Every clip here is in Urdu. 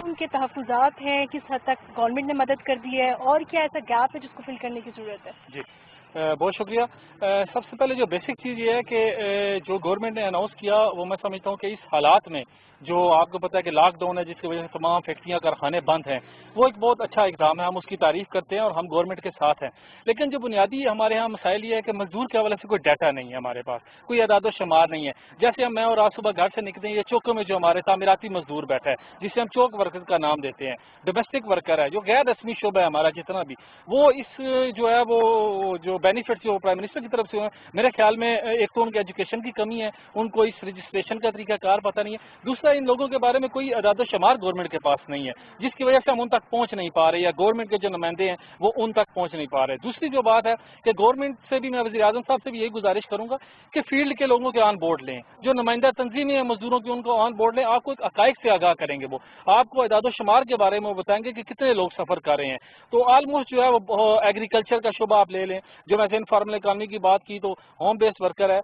ان کے تحفظات ہیں, کس حد تک گورنمنٹ نے مدد کر دی ہے, اور کیا ایسا گیپ ہے جس کو فل کرنے کی ضرورت ہے؟ جی بہت شکریہ. سب سے پہلے جو بیسک چیز یہ ہے کہ جو گورنمنٹ نے اناؤنس کیا وہ میں سمجھتا ہوں کہ اس حالات میں جو آپ کو پتہ ہے کہ لاک ڈاؤن ہے جس کی وجہ سے تمام فیکٹریاں کارخانے بند ہیں, وہ ایک بہت اچھا اقدام ہے, ہم اس کی تعریف کرتے ہیں اور ہم گورنمنٹ کے ساتھ ہیں. لیکن جو بنیادی ہمارے ہاں مسائل یہ ہے کہ مزدور کے حوالے سے کوئی ڈیٹا نہیں ہے ہمارے پاس, کوئی اعداد و شمار نہیں ہے. جیسے میں اور آپ صبح گھر سے نکلتے ہیں, یہ چوکوں میں جو ہمارے تعمیراتی مزدور بیٹھا ہے جسے ہم چوک ورکر کا نام دیتے ہیں, ڈومیسٹک ورکر ہے جو غیر رسمی شعبہ ہے ہمارا جتنا بھی, وہ اس جو ہے وہ جو بینیفٹ جو پرائم منسٹر کی طرف سے میرے خیال میں ایک تو ان کے ایجوکیشن کی کمی ہے, ان کو اس رجسٹریشن کا طریقہ کار پتہ نہیں ہے. دوسرا ان لوگوں کے بارے میں کوئی اعداد و شمار گورنمنٹ کے پاس نہیں ہے, جس کی وجہ سے ہم ان تک پہنچ نہیں پا رہے, یا گورنمنٹ کے جو نمائندے ہیں وہ ان تک پہنچ نہیں پا رہے. دوسری جو بات ہے کہ گورنمنٹ سے بھی میں وزیر اعظم صاحب سے بھی یہی گزارش کروں گا کہ فیلڈ کے لوگوں کے آن بورڈ لیں, جو نمائندہ تنظیمیں ہیں مزدوروں کی ان کو آن بورڈ لیں. آپ کو ایک حقائق سے آگاہ کریں گے, وہ آپ کو اعداد و شمار کے بارے میں وہ بتائیں گے کہ کتنے لوگ سفر کر رہے ہیں. تو آلموسٹ جو ہے وہ ایگریکلچر کا شعبہ آپ لے لیں, جو میں انفارمل اکانومی کی بات کی تو ہوم بیسڈ ورکر ہے.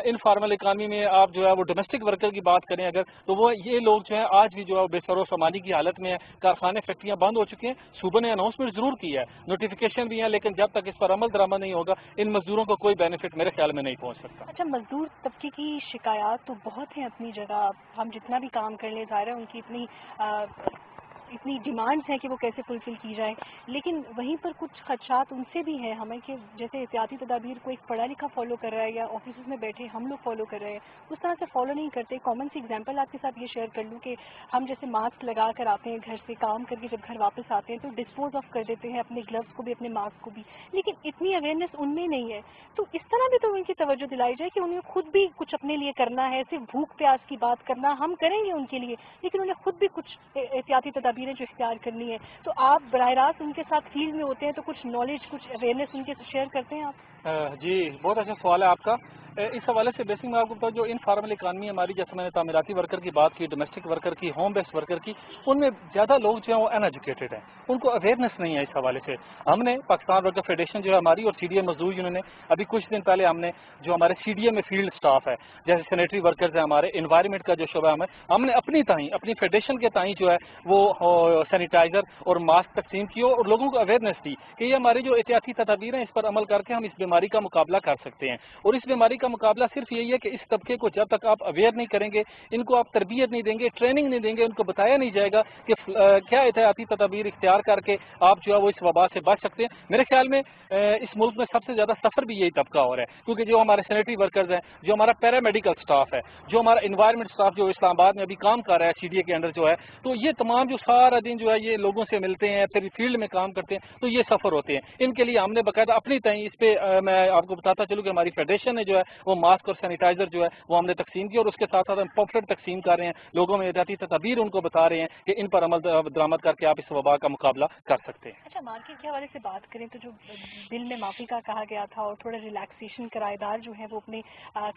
انفارمل اکانومی میں آپ جو ہے وہ ڈومیسٹک ورکر کی بات کریں اگر, تو وہ یہ لوگ جو ہیں آج بھی جو ہے بے سر و سامانی کی حالت میں ہے. کارخانے فیکٹریاں بند ہو چکی ہیں, صوبہ نے اناؤنسمنٹ ضرور کی ہے, نوٹیفیکیشن بھی ہے, لیکن جب تک اس پر عمل درآمد نہیں ہوگا ان مزدوروں کو کوئی بینیفٹ میرے خیال میں نہیں پہنچ سکتا. اچھا, مزدور طبقے کی شکایات تو بہت ہیں اپنی جگہ, ہم جتنا بھی کام کر لیں ظاہر ہے ان کی اتنی ڈیمانڈز ہیں کہ وہ کیسے فلفل کی جائیں, لیکن وہیں پر کچھ خدشات ان سے بھی ہیں ہمیں کہ جیسے احتیاطی تدابیر کو ایک پڑھا لکھا فالو کر رہا ہے یا آفیسز میں بیٹھے ہم لوگ فالو کر رہے ہیں, اس طرح سے فالو نہیں کرتے. کامن سی ایگزامپل آپ کے ساتھ یہ شیئر کر لوں کہ ہم جیسے ماسک لگا کر آتے ہیں گھر سے کام کر کے, جب گھر واپس آتے ہیں تو ڈسپوز آف کر دیتے ہیں اپنے گلوز کو بھی اپنے ماسک کو بھی, لیکن اتنی اویئرنیس ان میں نہیں ہے. تو اس طرح بھی تو ان کی توجہ دلائی جائے کہ انہیں خود بھی کچھ اپنے لیے کرنا ہے, صرف بھوک پیاس کی بات کرنا ہم کریں گے ان کے لیے, لیکن انہیں خود بھی کچھ احتیاطی تدابیریں جو اختیار کرنی ہے. تو آپ براہ راست ان کے ساتھ فیلڈ میں ہوتے ہیں تو کچھ نالج, کچھ اویئرنیس ان کے شیئر کرتے ہیں آپ؟ جی بہت اچھا سوال ہے آپ کا. اس حوالے سے بیسک میں آپ کو بتاؤں, جو انفارمل اکانومی ہماری, جیسے میں نے تعمیراتی ورکر کی بات کی, ڈومیسٹک ورکر کی, ہوم بیسڈ ورکر کی, ان میں زیادہ لوگ جو ہیں وہ ان ایجوکیٹڈ ہیں, ان کو اویئرنیس نہیں ہے اس حوالے سے. ہم نے پاکستان ورکر فیڈریشن جو ہے ہماری اور سی ڈی اے مزدور یونین نے ابھی کچھ دن پہلے ہم نے جو ہمارے سی ڈی اے میں فیلڈ سٹاف ہے جیسے سینیٹری ورکرز ہیں ہمارے, انوائرمنٹ کا جو شعبہ ہم نے اپنی تائیں اپنی فیڈریشن کے تائیں جو ہے وہ سینیٹائزر اور ماسک تقسیم کیے اور لوگوں کو اویئرنیس دی کہ یہ ہماری جو احتیاطی تدابیر ہیں اس پر عمل کر کے ہم اس بیماری کا مقابلہ کر سکتے ہیں. اور اس بیماری کا مقابلہ صرف یہی ہے کہ اس طبقے کو جب تک آپ اویئر نہیں کریں گے, ان کو آپ تربیت نہیں دیں گے, ٹریننگ نہیں دیں گے, ان کو بتایا نہیں جائے گا کہ کیا احتیاطی تدابیر اختیار کر کے آپ جو ہے وہ اس وبا سے بچ سکتے ہیں. میرے خیال میں اس ملک میں سب سے زیادہ سفر بھی یہی طبقہ ہو رہا ہے, کیونکہ جو ہمارے سینیٹری ورکرز ہیں, جو ہمارا پیرا میڈیکل اسٹاف ہے, جو ہمارا انوائرمنٹ اسٹاف جو اسلام آباد میں ابھی کام کر رہا ہے سی ڈی اے کے انڈر جو ہے, تو یہ تمام جو سارا دن جو ہے یہ لوگوں سے ملتے ہیں, پھر فیلڈ میں کام کرتے ہیں, تو یہ سفر ہوتے ہیں. ان کے لیے ہم نے باقاعدہ اپنی تائیں اس پہ میں آپ کو بتاتا چلوں کہ ہماری فیڈریشن نے جو ہے وہ ماسک اور سینیٹائزر جو ہے وہ ہم نے تقسیم کیا, اور اس کے ساتھ ساتھ ہم پمفلٹ تقسیم کر رہے ہیں, لوگوں میں احتیاطی تدابیر ان کو بتا رہے ہیں کہ ان پر عمل درآمد کر کے آپ اس وبا کا مقابلہ کر سکتے ہیں. اچھا, مارکیٹ کے حوالے سے بات کریں تو جو بل میں معافی کا کہا گیا تھا اور تھوڑا ریلیکسیشن, کرایہ دار جو ہے وہ اپنے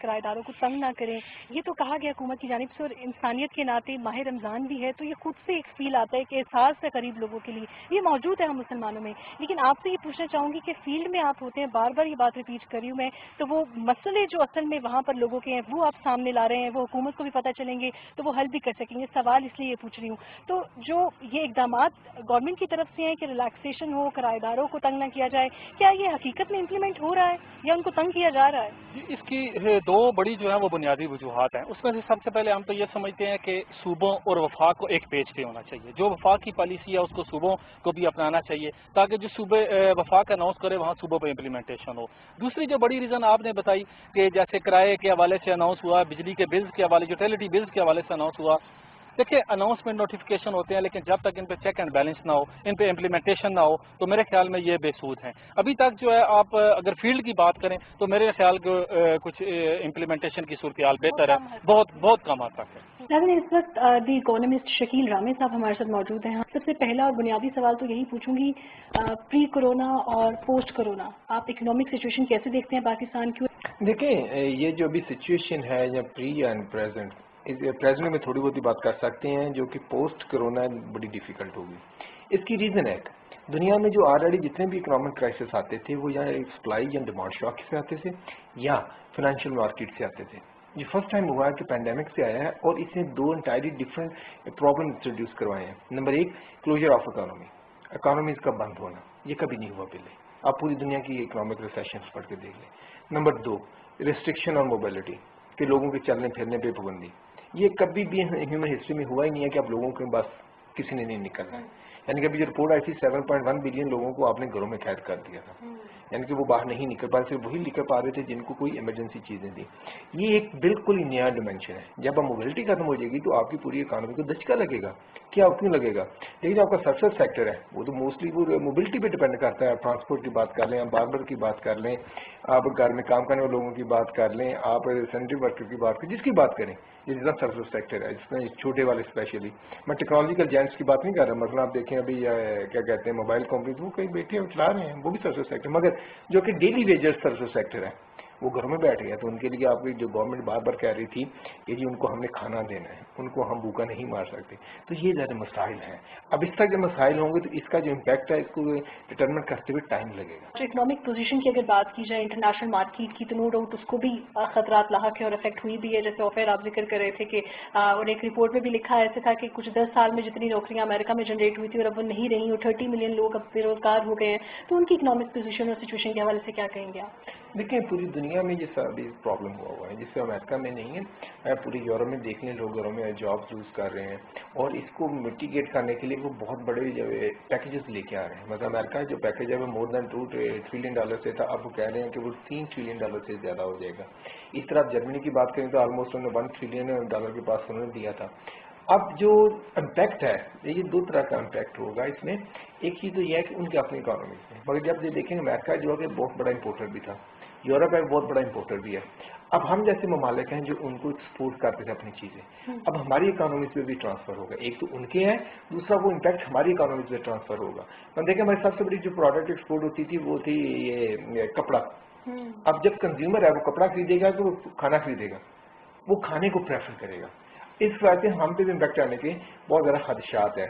کرایہ داروں کو تنگ نہ کریں, یہ تو کہا گیا حکومت کی جانب سے, اور انسانیت کے ناطے ماہ رمضان بھی ہے تو یہ خود سے ایک فیل آتا ہے کہ احساس ہے غریب لوگوں کے لیے, یہ موجود ہے ہم مسلمانوں میں. لیکن آپ سے یہ پوچھنا چاہوں گی کہ فیلڈ میں آپ ہوتے ہیں, بار بار یہ بات ریپیٹ کر رہی ہوں میں, تو وہ مسئلے جو اصل میں وہاں پر لوگوں کے ہیں وہ آپ سامنے لا رہے ہیں, وہ حکومت کو بھی پتہ چلیں گے تو وہ حل بھی کر سکیں گے. سوال اس لیے یہ پوچھ رہی ہوں, تو جو یہ اقدامات گورنمنٹ کی طرف سے ہیں کہ ریلیکسیشن ہو, کرایہ داروں کو تنگ نہ کیا جائے, کیا یہ حقیقت میں امپلیمنٹ ہو رہا ہے یا ان کو تنگ کیا جا رہا ہے؟ اس کی دو بڑی جو ہیں وہ بنیادی وجوہات ہیں. اس میں سے سب سے پہلے ہم تو یہ سمجھتے ہیں کہ صوبوں اور وفاق کو ایک پیج پہ ہونا چاہیے. جو وفاق کی پالیسی ہے اس کو صوبوں کو بھی اپنانا چاہیے تاکہ جو صوبے وفاق اناؤنس کرے وہاں صوبوں پہ امپلیمنٹیشن ہو. دوسری جو بڑی ریزن آپ نے بتائی کہ جیسے کرائے کے حوالے سے اناؤنس ہوا, بجلی کے بلز کے حوالے, یوٹیلیٹی بلز کے حوالے سے اناؤنس ہوا. دیکھیں اناؤنسمنٹ نوٹیفیکیشن ہوتے ہیں لیکن جب تک ان پہ چیک اینڈ بیلنس نہ ہو, ان پہ امپلیمنٹیشن نہ ہو تو میرے خیال میں یہ بے سود ہیں. ابھی تک جو ہے آپ اگر فیلڈ کی بات کریں تو میرے خیال کو کچھ امپلیمنٹیشن کی صورتحال بہتر ہے, بہت کم حد تک ہے. ناظرین, اس وقت دی اکانومسٹ شکیل رامے صاحب ہمارے ساتھ موجود ہیں. سب سے پہلا اور بنیادی سوال تو یہی پوچھوں گی, پری کورونا اور پوسٹ کورونا آپ اکنامک سچویشن کیسے دیکھتے ہیں پاکستان کی؟ دیکھیں یہ جو ابھی سچویشن ہے یا پری اینڈ پریزنٹ میں تھوڑی بہت بات کر سکتے ہیں, جو کہ پوسٹ کرونا بڑی ڈیفیکلٹ ہوگی. اس کی ریزن ہے دنیا میں جو آلریڈی جتنے بھی اکنامک کرائسس آتے تھے وہ یا سپلائی یا ڈیمانڈ شاک سے آتے تھے یا فائنینشیل مارکیٹ سے آتے تھے. یہ فرسٹ ٹائم ہوا ہے کہ پینڈیمک سے آیا ہے اور اس نے دو انٹائرلی ڈفرینٹ پرابلم انٹروڈیوس کروائے ہیں. نمبر ایک کلوجر آف اکانومیز کا بند ہونا, یہ کبھی نہیں ہوا پہلے. آپ پوری دنیا کی اکنامک ریسیشنز پڑھ کے دیکھ لیں. نمبر دو ریسٹرکشن آن موبلٹی, کہ لوگوں کے چلنے پھرنے پہ پابندی. یہ کبھی بھی ہیومن ہسٹری میں ہوا ہی نہیں ہے کہ اب لوگوں کے بس کسی نے نہیں نکلنا ہے. یعنی کہ ابھی جو رپورٹ آئی تھی 7.1 بلین لوگوں کو آپ نے گھروں میں قید کر دیا تھا, یعنی کہ وہ باہر نہیں نکل پا رہے, صرف وہی نکل پا رہے تھے جن کو کوئی ایمرجنسی چیزیں تھیں. یہ ایک بالکل ہی نیا ڈائمینشن ہے. جب اب موبلٹی ختم ہو جائے گی تو آپ کی پوری اکانومی کو دھچکا لگے گا. کیا کیوں لگے گا؟ لیکن جو آپ کا سروس سیکٹر ہے وہ تو موسٹلی وہ موبلٹی پہ ڈپینڈ کرتا ہے. ٹرانسپورٹ کی بات کر لیں, آپ باربر کی بات کر لیں, آپ گھر میں کام کرنے والے لوگوں کی بات کر لیں, آپ سینیٹری ورکر کی بات کریں, جس کی بات کریں, یہ جتنا سروس سیکٹر ہے جس میں چھوٹے والے اسپیشلی. میں ٹیکنالوجیکل جینٹس کی بات نہیں کر رہا. مثلا آپ دیکھیں ابھی کیا کہتے ہیں موبائل کمپنیز, وہ کہیں بیٹھے ہیں چلا رہے ہیں, وہ بھی سروس سیکٹر. مگر جو کہ ڈیلی ویجر سروس سیکٹر ہے وہ گھروں میں بیٹھ گیا. تو ان کے لیے آپ کی جو گورنمنٹ بار بار کہہ رہی تھی کہ جی ان کو ہم نے کھانا دینا ہے, ان کو ہم بھوکا نہیں مار سکتے, تو یہ زیادہ مسائل ہیں. اب اس طرح کے مسائل ہوں گے تو اس کا جو امپیکٹ ہے اس کو ڈٹرمن کرتے ہوئے ٹائم لگے گا. اکنامک پوزیشن کی اگر بات کی جائے انٹرنیشنل مارکیٹ کی, تو نو ڈاؤٹ اس کو بھی خطرات لاحق ہے اور افیکٹ ہوئی بھی ہے. جیسے آفر آپ ذکر کر رہے تھے کہ اور ایک رپورٹ میں بھی لکھا ایسے تھا کہ کچھ 10 سال میں جتنی نوکریاں امریکہ میں جنریٹ ہوئی تھی اور اب وہ نہیں رہی, اور 30 ملین لوگ اب بے روزگار ہو گئے ہیں. تو ان کی اکنامک پوزیشن اور سچویشن کے حوالے سے کیا کہیں گے آپ؟ دیکھیں پوری دنیا میں یہ سب پرابلم ہوا ہے, جس سے امریکہ میں نہیں ہے, پوری یورپ میں دیکھ لیں لوگ گھروں میں جابس لوز کر رہے ہیں, اور اس کو میٹیگیٹ کرنے کے لیے وہ بہت بڑے پیکیجز لے کے آ رہے ہیں. مطلب امریکہ جو پیکیج ہے وہ مور دین $2 ٹریلین سے تھا, اب وہ کہہ رہے ہیں کہ وہ $3 ٹریلین سے زیادہ ہو جائے گا. اس طرح آپ جرمنی کی بات کریں تو آلموسٹ انہوں نے $1 ٹریلین کے پاس انہوں نے دیا تھا. اب جو امپیکٹ ہے یہ دو طرح کا امپیکٹ ہوگا اس میں. ایک چیز تو یہ ہے کہ ان کے اپنی اکانومی میں, مگر جب یہ دیکھیں امریکہ جو ہے کہ بہت بڑا امپورٹر بھی تھا, یورپ ایک بہت بڑا امپورٹر بھی ہے. اب ہم جیسے ممالک ہیں جو ان کو ایکسپورٹ کرتے تھے اپنی چیزیں, اب ہماری اکانومی پہ بھی ٹرانسفر ہوگا. ایک تو ان کے ہے, دوسرا وہ امپیکٹ ہماری اکانومی پہ ٹرانسفر ہوگا. ہم دیکھیں ہماری سب سے بڑی جو پروڈکٹ ایکسپورٹ ہوتی تھی وہ تھی یہ کپڑا. اب جب کنزیومر ہے وہ کپڑا خریدے گا تو وہ کھانا خریدے گا, وہ کھانے کو پریفر کرے گا. اس وجہ سے ہم پہ بھی امپیکٹ آنے کے بہت زیادہ خدشات ہیں.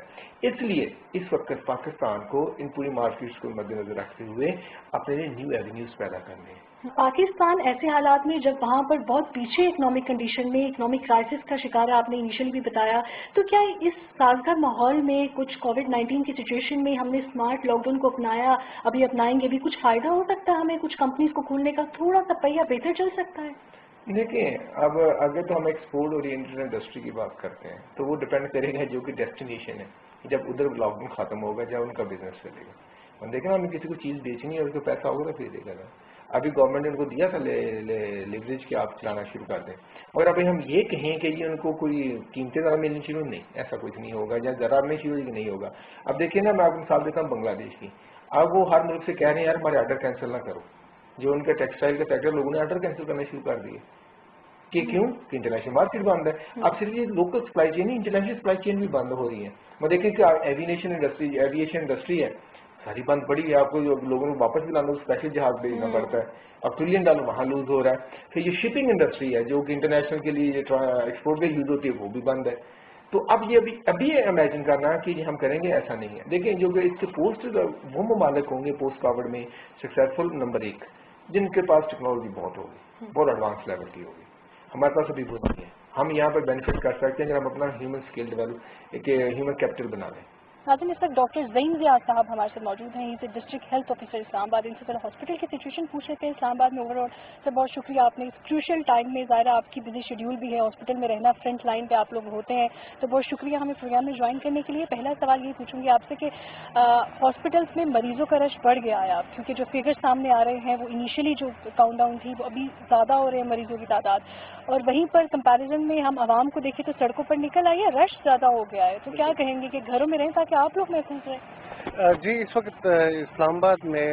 اس لیے اس وقت پاکستان کو ان پوری مارکیٹس کو مد نظر رکھتے ہوئے اپنے لیے نیو ایونیوز پیدا کرنے ہیں. پاکستان ایسے حالات میں جب وہاں پر بہت پیچھے اکنامک کنڈیشن میں اکنامک کرائسس کا شکار ہے, آپ نے انیشلی بھی بتایا, تو کیا اس سازگار ماحول میں کچھ کووڈ-19 کی سچویشن میں ہم نے اسمارٹ لاک ڈاؤن کو اپنایا, ابھی اپنائیں گے بھی, کچھ فائدہ ہو سکتا ہے ہمیں کچھ کمپنیز کو کھولنے کا, تھوڑا سا پہیہ بہتر چل سکتا ہے؟ دیکھیں اب اگر تو ہم ایکسپورٹ اورینٹڈ انڈسٹری کی بات کرتے ہیں تو وہ ڈپینڈ کرے گا جو کہ ڈیسٹینیشن ہے, جب ادھر لاک ڈاؤن ختم ہوگا جب ان کا بزنس چلے گا. ہم دیکھیں ہمیں کسی کو چیز بیچنی ہے اور اس کو پیسہ ہوگا تو پھر دے گا. ابھی گورنمنٹ نے ان کو دیا تھا لیوریج کہ آپ چلانا شروع کر دیں, اور ابھی ہم یہ کہیں کہ یہ ان کو کوئی قیمتیں ذرا ملنی شروع, نہیں, ایسا کچھ نہیں ہوگا, یا ذرا میں شروع نہیں ہوگا. اب دیکھیں نا, میں آپ کو مثال دیتا ہوں بنگلہ دیش کی. اب وہ ہر ملک سے کہہ رہے ہیں یار ہمارے آرڈر کینسل نہ کرو. جو ان کے ٹیکسٹائل کا سیکٹر لوگوں نے آرڈر کینسل کرنا شروع کر دیے. کہ کیوں کہ انٹرنیشنل مارکیٹ بند ہے. اب صرف یہ لوکل سپلائی چین نہیں, انٹرنیشنل سپلائی چین بھی بند ہو رہی ہے. وہ دیکھیں کہ ایویشن انڈسٹری ہے ساری بند پڑی ہے. آپ کو لوگوں کو واپس بھی لانا اسپیشل جہاز بھیجنا پڑتا ہے. اب $1 ٹریلین وہاں لوز ہو رہا ہے. پھر یہ شپنگ انڈسٹری ہے جو کہ انٹرنیشنل کے لیے ایکسپورٹ میں یوز ہوتی ہے, وہ بھی بند ہے. تو اب یہ ابھی امیجن کرنا کہ ہم کریں گے, ایسا نہیں ہے. دیکھیں جو کہ اس کے پوسٹ وہ ممالک ہوں گے پوسٹ کووڈ میں سکسیزفل, نمبر 1 جن کے پاس ٹیکنالوجی بہت ہوگی, بہت ایڈوانس لیول کی ہوگی. ہمارے پاس ابھی وہ نہیں ہے. ہم یہاں پر بینیفٹ کر سکتے ہیں اگر ہم اپنا ہیومن اسکل ڈیولپ, ایک ہیومن کیپٹل بنا لیں. ناظرین, اس وقت ڈاکٹر زین ضیاء صاحب ہمارے ساتھ موجود ہیں. یہ ڈسٹرکٹ ہیلتھ آفیسر اسلام آباد. ان سے پہلے ہاسپٹل کی سچویشن پوچھ رہے تھے اسلام آباد میں اوور آل. سر بہت شکریہ, آپ نے اس کروشل ٹائم میں, ظاہر آپ کی بزی شیڈیول بھی ہے, ہاسپٹل میں رہنا, فرنٹ لائن پہ آپ لوگ ہوتے ہیں, تو بہت شکریہ ہمیں پروگرام میں جوائن کرنے کے لیے. پہلا سوال یہ پوچھوں گی آپ سے کہ ہاسپٹلس میں مریضوں کا رش بڑھ گیا ہے, کیونکہ جو فگر سامنے آ رہے ہیں وہ انیشلی جو کاؤنٹ ڈاؤن تھی وہ ابھی زیادہ ہو رہے ہیں مریضوں کی تعداد, اور وہیں پر کمپیریزن میں ہم عوام کو دیکھیں تو سڑکوں پر نکل آئی ہے, رش زیادہ ہو گیا ہے. تو کیا کہیں گے کہ گھروں میں رہیں تاکہ آپ لوگ محفوظ رہیں؟ جی, اس وقت اسلام آباد میں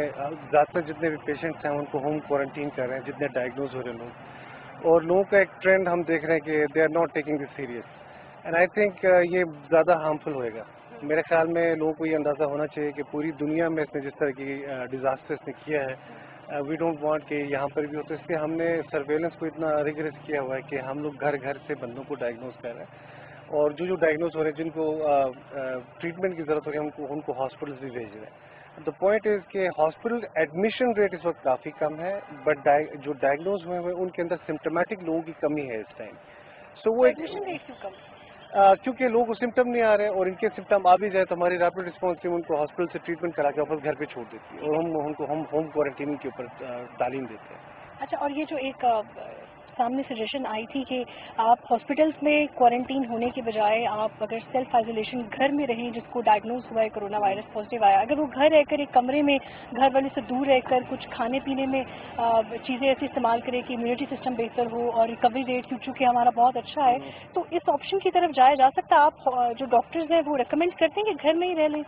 زیادہ تر جتنے بھی پیشنٹس ہیں ان کو ہوم کوارنٹین کر رہے ہیں, جتنے ڈائگنوز ہو رہے ہیں لوگ, اور لوگوں کا ایک ٹرینڈ ہم دیکھ رہے ہیں کہ they are not taking this serious, and I think یہ زیادہ ہارمفل ہوئے گا. میرے خیال میں لوگوں کو یہ اندازہ ہونا چاہیے کہ پوری دنیا میں اس نے جس طرح کی ڈیزاسٹر اس نے کیا ہے, وی ڈونٹ وانٹ کہ یہاں پر بھی ہو. تو اس لیے ہم نے سرویلنس کو اتنا ریگرس کیا ہوا ہے کہ ہم لوگ گھر گھر سے بندوں کو ڈائگنوز کر رہے ہیں, اور جو ڈائگنوز ہو رہے ہیں جن کو ٹریٹمنٹ کی ضرورت ہو رہی ہے ان کو ہاسپٹلس بھی بھیج رہے ہیں. دا پوائنٹ از کہ ہاسپٹل ایڈمیشن ریٹ اس وقت کافی کم ہے, بٹ جو ڈائگنوز ہوئے ہیں ان کے اندر سمپٹومیٹک لوگوں کی کمی ہے اس ٹائم. سو وہ کیونکہ لوگ سمٹم نہیں آ رہے ہیں, اور ان کے سمٹم آ بھی جائے تو ہماری ریپڈ رسپانس ٹیم ان کو ہاسپٹل سے ٹریٹمنٹ کرا کے واپس گھر پہ چھوڑ دیتی ہے, اور ہم ہوم کوارنٹین کے اوپر تعلیم دیتے ہیں. اچھا, اور یہ جو ایک سامنے سجیشن آئی تھی کہ آپ ہاسپٹلس میں کوارنٹین ہونے کے بجائے آپ اگر سیلف آئسولیشن گھر میں رہیں, جس کو ڈائگنوز ہوا ہے کرونا وائرس پازیٹیو آیا, اگر وہ گھر رہ کر ایک کمرے میں گھر والے سے دور رہ کر کچھ کھانے پینے میں چیزیں ایسی استعمال کرے کہ امیونٹی سسٹم بہتر ہو اور ریکوری ریٹ چونکہ ہمارا بہت اچھا ہے, تو اس آپشن کی طرف جایا جا سکتا ہے. آپ جو ڈاکٹرز ہیں وہ ریکمینڈ کرتے ہیں کہ گھر میں ہی رہ لیں؟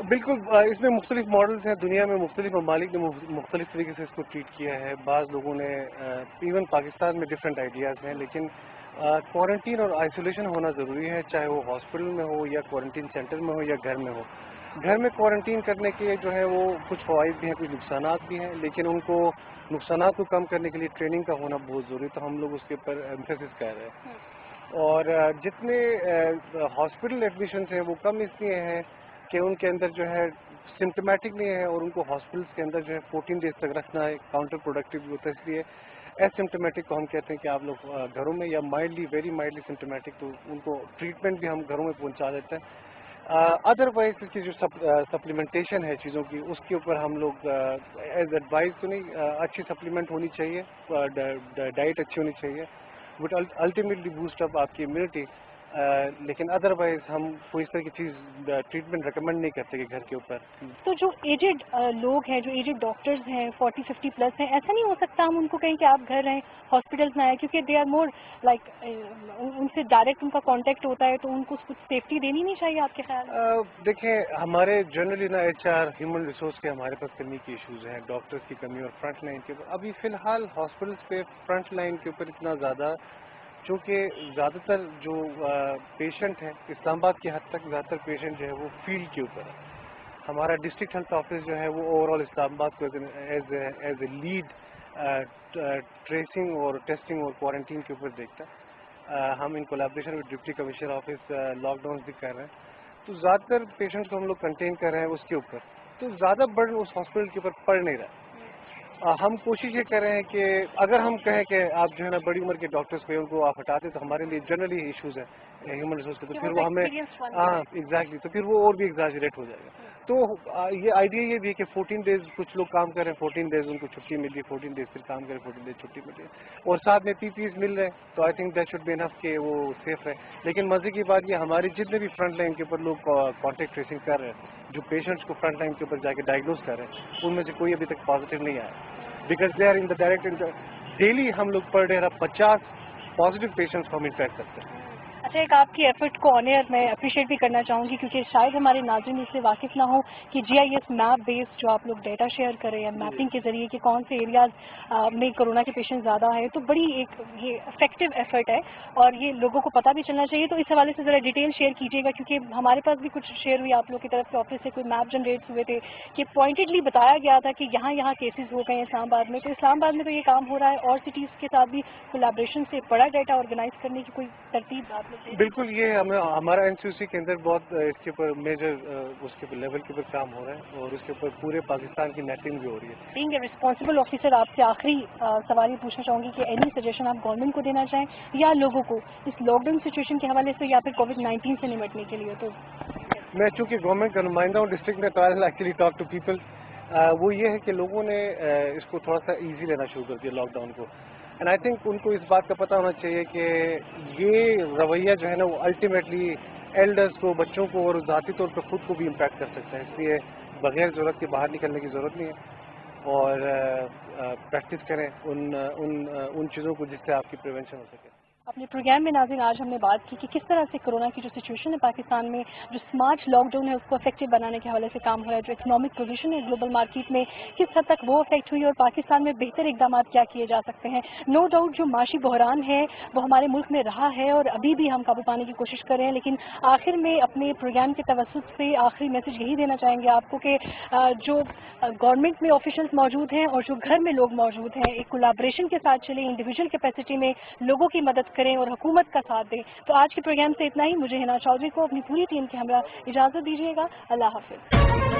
بالکل, اس میں مختلف ماڈلز ہیں. دنیا میں مختلف ممالک نے مختلف طریقے سے اس کو ٹریٹ کیا ہے. بعض لوگوں نے ایون پاکستان میں ڈفرینٹ آئیڈیاز ہیں, لیکن کوارنٹین اور آئسولیشن ہونا ضروری ہے, چاہے وہ ہاسپٹل میں ہو یا کوارنٹین سینٹر میں ہو یا گھر میں ہو. گھر میں کوارنٹین کرنے کے جو ہے وہ کچھ فوائد بھی ہیں, کچھ نقصانات بھی ہیں, لیکن ان کو نقصانات کو کم کرنے کے لیے ٹریننگ کا ہونا بہت ضروری, تو ہم لوگ اس کے اوپر ایمفیسس کر رہے ہیں. اور جتنے ہاسپٹل ایڈمیشنز ہیں وہ کم اس لیے ہیں کہ ان کے اندر جو ہے سمپٹومیٹک نہیں ہے, اور ان کو ہاسپٹلس کے اندر جو ہے 14 days تک رکھنا ہے کاؤنٹر پروڈکٹیو ہوتا ہے. اس لیے ایسمپٹومیٹک کو ہم کہتے ہیں کہ آپ لوگ گھروں میں, یا مائلڈلی ویری مائلڈلی سمپٹومیٹک, تو ان کو ٹریٹمنٹ بھی ہم گھروں میں پہنچا دیتے ہیں. ادروائز اس کی جو سپلیمنٹیشن ہے چیزوں کی, اس کے اوپر ہم لوگ ایز ایڈوائز تو نہیں, اچھی سپلیمنٹ ہونی چاہیے, ڈائٹ اچھی ہونی چاہیے, بٹ الٹیمیٹلی بوسٹ اپ آپ کی امیونٹی. لیکن ادروائز ہم کوئی اس طرح کی چیز ٹریٹمنٹ ریکمینڈ نہیں کرتے کہ گھر کے اوپر. تو جو ایجڈ لوگ ہیں, جو ایجڈ ڈاکٹرز ہیں 40-50 پلس ہیں, ایسا نہیں ہو سکتا ہم ان کو کہیں کہ آپ گھر رہیں, ہاسپٹلس میں آئیں, کیونکہ دے آر مور لائک ان سے ڈائریکٹ ان کا کانٹیکٹ ہوتا ہے, تو ان کو کچھ سیفٹی دینی نہیں چاہیے آپ کے خیال؟ دیکھیں, ہمارے جنرلی نا HR ہیومن ریسورس کے ہمارے پاس کمی کے ایشوز ہیں, ڈاکٹرس کی کمی اور فرنٹ لائن کے اوپر. ابھی فی الحال ہاسپٹلس پہ فرنٹ لائن کے اوپر اتنا زیادہ, چونکہ زیادہ تر جو پیشنٹ ہیں اسلام آباد کی حد تک زیادہ تر پیشنٹ جو ہے وہ فیلڈ کے اوپر ہے. ہمارا ڈسٹرکٹ ہیلتھ آفس جو ہے وہ اوور آل اسلام آباد کو ایز اے لیڈ ٹریسنگ اور ٹیسٹنگ اور کوارنٹین کے اوپر دیکھتا ہے. ہم in collaboration with deputy commissioner office lockdown بھی کر رہے ہیں, تو زیادہ تر پیشنٹس کو ہم لوگ کنٹین کر رہے ہیں اس کے اوپر, تو زیادہ برڈن اس ہاسپٹل کے اوپر پڑ نہیں رہا. ہم کوشش یہ کر رہے ہیں کہ اگر ہم کہیں کہ آپ جو ہے نا بڑی عمر کے ڈاکٹرس کو ان کو آپ ہٹاتے تو ہمارے لیے جنرلی ایشوز ہیں ہیومن ریسورس کے, تو پھر وہ ہمیں ایگزیکٹلی, تو پھر وہ اور بھی ایگزاجریٹ ہو جائے گا. تو یہ آئیڈیا یہ بھی ہے کہ 14 days کچھ لوگ کام کر رہے ہیں, 14 days ان کو چھٹی مل رہی ہے, 14 days پھر کام کریں, 14 days چھٹی مل رہی ہے, اور ساتھ میں PPEs مل رہے ہیں, تو I think that should be enough کہ وہ سیف ہے. لیکن مزے کی بات یہ, ہمارے جتنے بھی فرنٹ لائن کے اوپر لوگ کانٹیکٹ ٹریسنگ کر رہے ہیں, جو پیشنٹس کو فرنٹ لائن کے اوپر جا کے ڈائگنوز کر رہے ہیں, ان میں سے کوئی ابھی تک پازیٹیو نہیں آیا, because they are in the direct. Daily ہم لوگ پر ڈے 50 پازیٹیو پیشنٹس کو ہم انفیکٹ کرتے ہیں. اچھا, ایک آپ کی ایفرٹ کو آن ایئر میں اپریشیٹ بھی کرنا چاہوں گی, کیونکہ شاید ہمارے ناظرین اس سے واقف نہ ہوں کہ GIS میپ بیس جو آپ لوگ ڈیٹا شیئر کر رہے ہیں میپنگ کے ذریعے کہ کون سے ایریاز میں کرونا کے پیشنٹ زیادہ ہے, تو بڑی ایک یہ افیکٹو ایفرٹ ہے, اور یہ لوگوں کو پتہ بھی چلنا چاہیے. تو اس حوالے سے ذرا ڈیٹیل شیئر کیجیے گا, کیونکہ ہمارے پاس بھی کچھ شیئر ہوئی آپ لوگ کی طرف سے, آفس سے کوئی میپ جنریٹ ہوئے تھے کہ پوائنٹڈلی بتایا گیا تھا کہ یہاں کیسز ہو گئے ہیں اسلام آباد میں. تو اسلام آباد میں تو یہ کام ہو رہا ہے, اور سٹیز کے ساتھ بھی کولیبریشن سے بڑا ڈیٹا آرگنائز کرنے کی کوئی ترتیب آپ لوگ؟ بالکل, یہ ہمارا NCOC کے اندر بہت اس کے اوپر میجر اس کے لیول کے اوپر کام ہو رہا ہے, اور اس کے اوپر پورے پاکستان کی نیٹنگ بھی ہو رہی ہے. بینگ اے ریسپانسبل آفیسر, آپ سے آخری سوال یہ پوچھنا چاہوں گی کہ اینی سجیشن آپ گورنمنٹ کو دینا چاہیں یا لوگوں کو اس لاک ڈاؤن سچویشن کے حوالے سے, یا پھر COVID-19 سے نمٹنے کے لیے؟ تو میں چونکہ گورنمنٹ کا نمائندہ ہوں ڈسٹرکٹ میں, تو I will actually talk to people. وہ یہ ہے کہ لوگوں نے اس کو تھوڑا سا ایزی لینا شروع کر دیا لاک ڈاؤن کو, اینڈ آئی تھنک ان کو اس بات کا پتہ ہونا چاہیے کہ یہ رویہ جو ہے نا وہ الٹیمیٹلی ایلڈرس کو, بچوں کو اور ذاتی طور پہ خود کو بھی امپیکٹ کر سکتا ہے. اس لیے بغیر ضرورت کے باہر نکلنے کی ضرورت نہیں ہے, اور پریکٹس کریں ان چیزوں کو جس سے آپ کی پریونشن ہو سکے. اپنے پروگرام میں ناظرین آج ہم نے بات کی کہ کس طرح سے کورونا کی جو سچویشن ہے پاکستان میں, جو اسمارٹ لاک ڈاؤن ہے اس کو افیکٹو بنانے کے حوالے سے کام ہو رہا ہے, جو اکنامک پوزیشن ہے گلوبل مارکیٹ میں کس حد تک وہ افیکٹ ہوئی, اور پاکستان میں بہتر اقدامات کیا کیے جا سکتے ہیں. نو ڈاؤٹ جو معاشی بحران ہے وہ ہمارے ملک میں رہا ہے, اور ابھی بھی ہم قابو پانے کی کوشش کر رہے ہیں, لیکن آخر میں اپنے پروگرام کے توسط سے آخری میسج یہی دینا چاہیں گے آپ کو کہ جو گورنمنٹ میں آفیشلز موجود ہیں اور جو گھر میں لوگ موجود ہیں, ایک کولیبریشن کے ساتھ چلیں, انڈیویجول کیپیسٹی میں لوگوں کی مدد کریں اور حکومت کا ساتھ دیں. تو آج کے پروگرام سے اتنا ہی. مجھے ہنا چودھری کو اپنی پوری ٹیم کے ہمراہ اجازت دیجیے گا. اللہ حافظ.